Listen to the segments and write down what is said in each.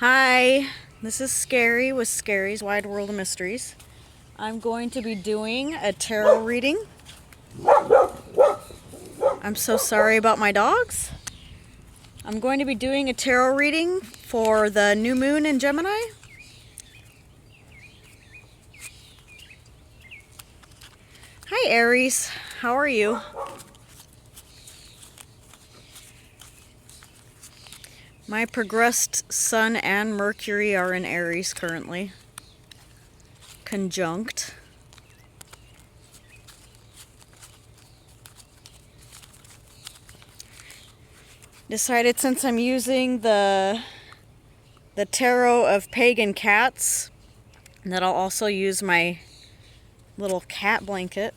Hi, this is Scary with Scary's Wide World of Mysteries. I'm going to be doing a tarot reading. I'm so sorry about my dogs. I'm going to be doing a tarot reading for the new moon in Gemini. Hi, Aries. How are you? My progressed Sun and Mercury are in Aries currently. Conjunct. Decided since I'm using the tarot of pagan cats that I'll also use my little cat blanket.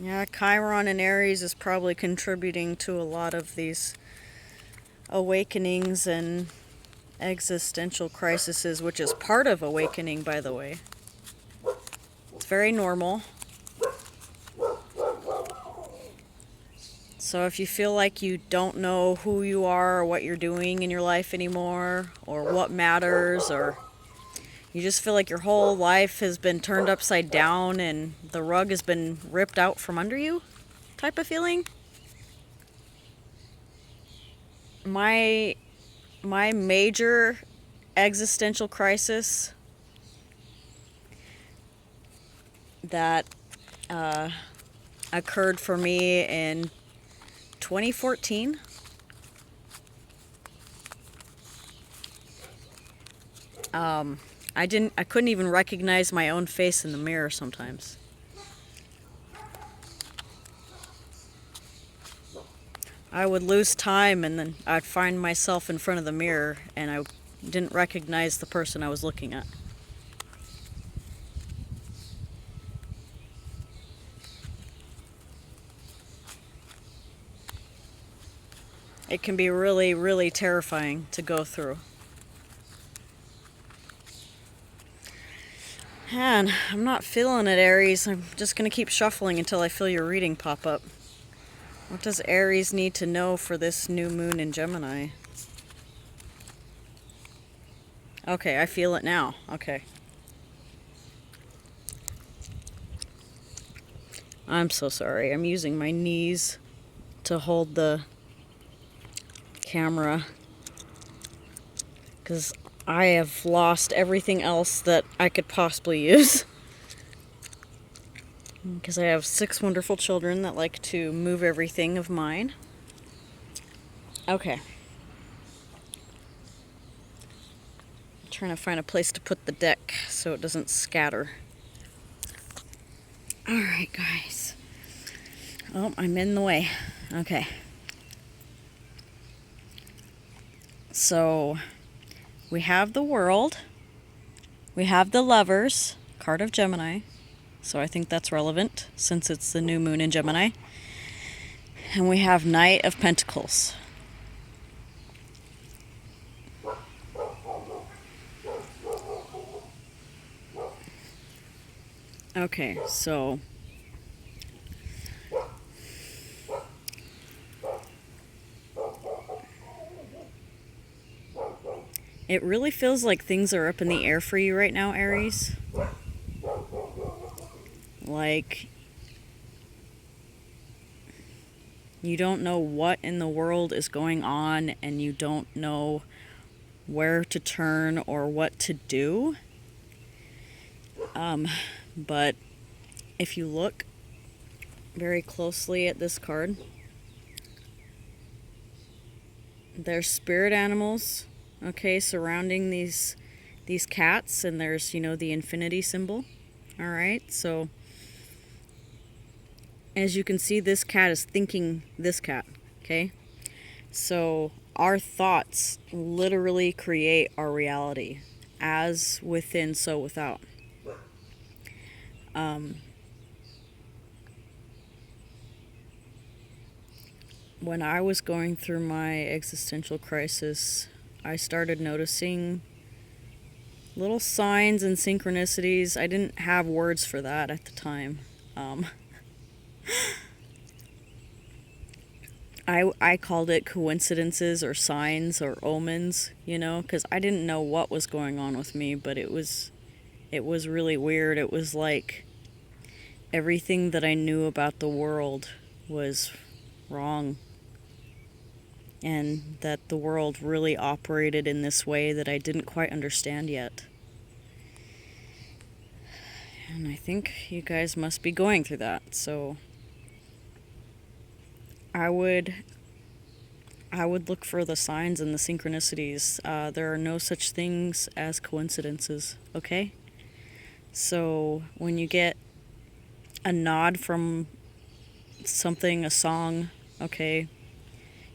Yeah, Chiron and Aries is probably contributing to a lot of these awakenings and existential crises, which is part of awakening, by the way. It's very normal. So if you feel like you don't know who you are or what you're doing in your life anymore, or what matters, or you just feel like your whole life has been turned upside down and the rug has been ripped out from under you, type of feeling. My major existential crisis that occurred for me in 2014. I couldn't even recognize my own face in the mirror sometimes. I would lose time and then I'd find myself in front of the mirror and I didn't recognize the person I was looking at. It can be really, really terrifying to go through. And I'm not feeling it, Aries. I'm just going to keep shuffling until I feel your reading pop up. What does Aries need to know for this new moon in Gemini? Okay, I feel it now. Okay. I'm so sorry. I'm using my knees to hold the camera because I have lost everything else that I could possibly use. Because I have 6 wonderful children that like to move everything of mine. Okay. I'm trying to find a place to put the deck so it doesn't scatter. Alright, guys. Oh, I'm in the way. Okay. So, we have the World. We have the Lovers, card of Gemini. So I think that's relevant since it's the new moon in Gemini. And we have Knight of Pentacles. Okay, so it really feels like things are up in the air for you right now, Aries. Like you don't know what in the world is going on and you don't know where to turn or what to do. But if you look very closely at this card, there's spirit animals, okay, surrounding these cats, and there's, the infinity symbol. All right, so as you can see, this cat is thinking this cat, okay? So our thoughts literally create our reality, as within, so without. When I was going through my existential crisis, I started noticing little signs and synchronicities. I didn't have words for that at the time. I called it coincidences or signs or omens, you know, because I didn't know what was going on with me, but it was really weird. It was like everything that I knew about the world was wrong, and that the world really operated in this way that I didn't quite understand yet. And I think you guys must be going through that. So I would look for the signs and the synchronicities. There are no such things as coincidences, okay? So when you get a nod from something, a song, okay,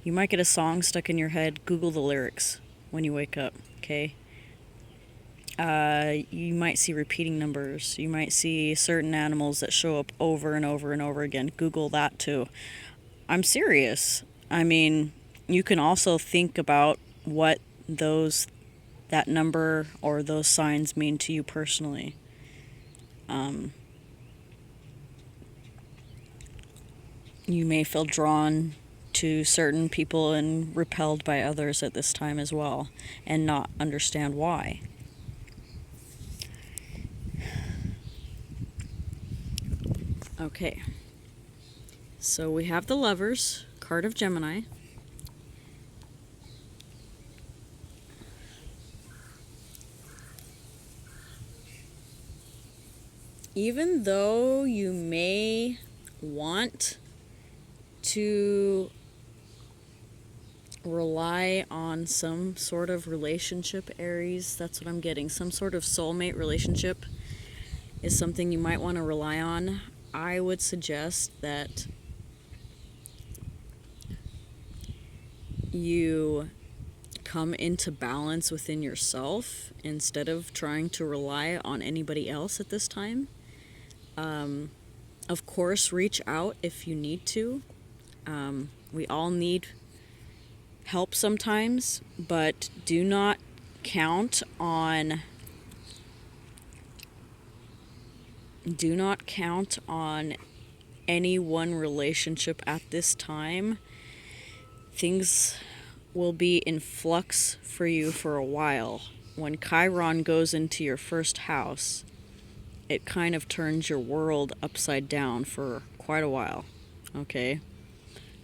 you might get a song stuck in your head. Google the lyrics when you wake up, okay? You might see repeating numbers. You might see certain animals that show up over and over and over again. Google that too. I'm serious. I mean, you can also think about what that number or those signs mean to you personally. You may feel drawn to certain people and repelled by others at this time as well, and not understand why. Okay, so we have the Lovers, card of Gemini. Even though you may want to rely on some sort of relationship, Aries, that's what I'm getting. Some sort of soulmate relationship is something you might want to rely on. I would suggest that you come into balance within yourself instead of trying to rely on anybody else at this time. Of course, reach out if you need to. We all need help sometimes, but do not count on any one relationship at this time. Things will be in flux for you for a while. When Chiron goes into your first house, it kind of turns your world upside down for quite a while. Okay?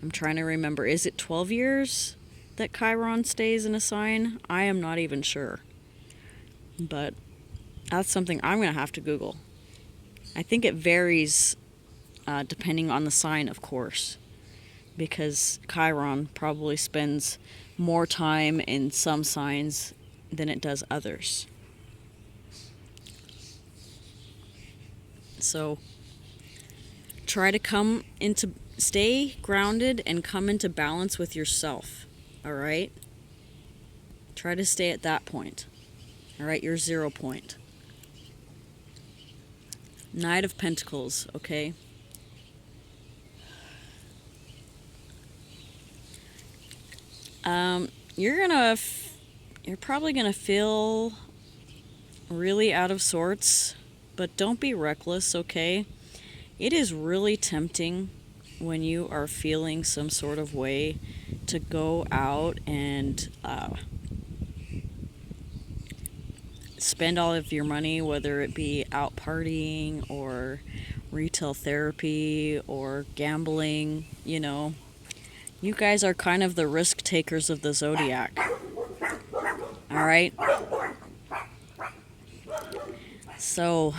I'm trying to remember. Is it 12 years that Chiron stays in a sign? I am not even sure. But that's something I'm going to have to Google. I think it varies depending on the sign, of course, because Chiron probably spends more time in some signs than it does others. So try to stay grounded and come into balance with yourself, all right? Try to stay at that point, all right, your 0 point. Knight of Pentacles, okay? You're probably gonna feel really out of sorts, but don't be reckless, okay? It is really tempting when you are feeling some sort of way to go out and spend all of your money, whether it be out partying or retail therapy or gambling, you know. You guys are kind of the risk takers of the zodiac. All right? So,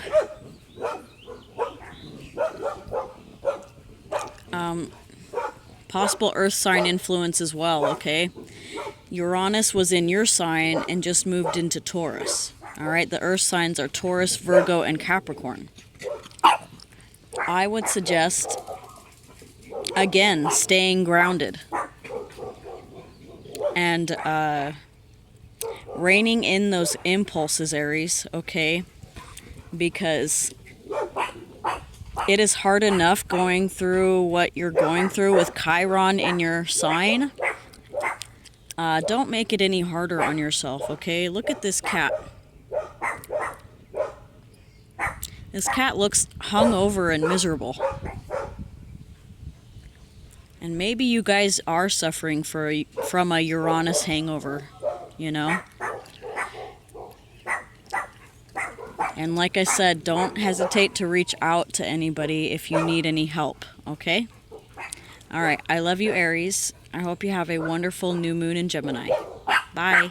possible earth sign influence as well, okay? Uranus was in your sign and just moved into Taurus. All right? The earth signs are Taurus, Virgo, and Capricorn. I would suggest, again, staying grounded and reining in those impulses, Aries, okay? Because it is hard enough going through what you're going through with Chiron in your sign. Don't make it any harder on yourself, okay? Look at this cat. This cat looks hungover and miserable. And maybe you guys are suffering from a Uranus hangover, you know? And like I said, don't hesitate to reach out to anybody if you need any help, okay? All right, I love you, Aries. I hope you have a wonderful new moon in Gemini. Bye.